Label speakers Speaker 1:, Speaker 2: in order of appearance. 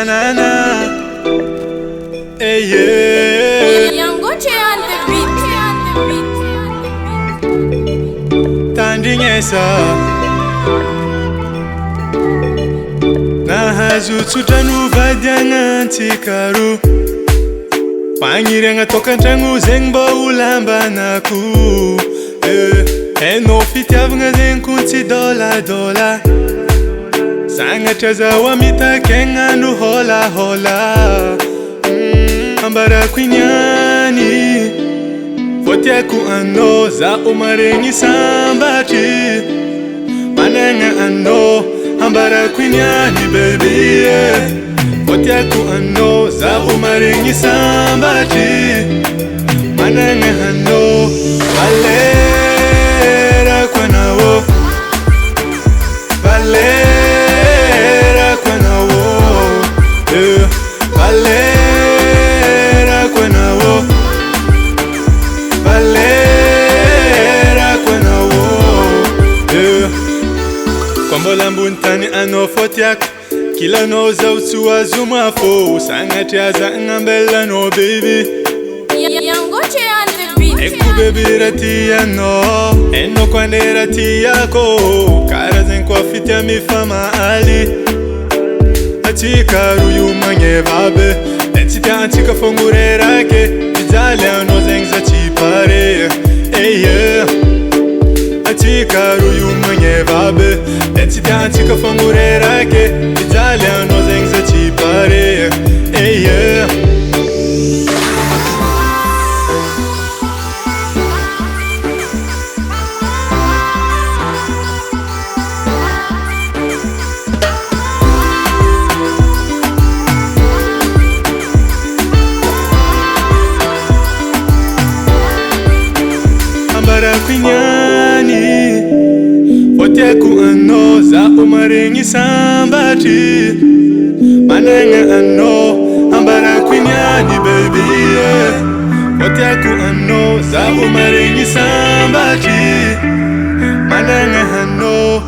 Speaker 1: banana. Hey yeah.
Speaker 2: Yangoche on the beat.
Speaker 1: Tanding esa. Na hazutsutra novadiagna tsikaroa. Magniragna tokantragno zegny mba ho lambanako. Hainao fitiavagna zegny ko tsy dôladôla. Sagnatra zaho amitakegna no hôlahôla. Ambarako iniany fô tiako anao zaho maregny sambatry. Managna anao ambarako iniany baby. Fô tiako anao zaho maregny sambatry. Managna anao valerako anao. Valerako anao. Valerako anao. Valerako anao. Koa mbola ambony tany anao fô tiako. Kilanao zaho tsy ho azo mafô. Sagnatria zaho gn'ambelanao baby.
Speaker 2: Yangoche on the beat.
Speaker 1: Eko baby raha tianao. Hainao koa ane raha tiako. Karaha zegny koa fitya mifamaly. Atsika roa io magneva be. De tsy tiantsika fô ngorerake. Mijaly anao zegny za tsy pare. Hey yeah. Atsika roa io magneva be. De tsy tiantsika fô ngorerake. Mijaly anao zegny za tsy pare. Hey yeah. Ambarako iniany fô tiako anao zaho maregny sambatry. Managna anao ambarako iniany baby. Fô tiako anao zaho maregny sambatry. Managna anao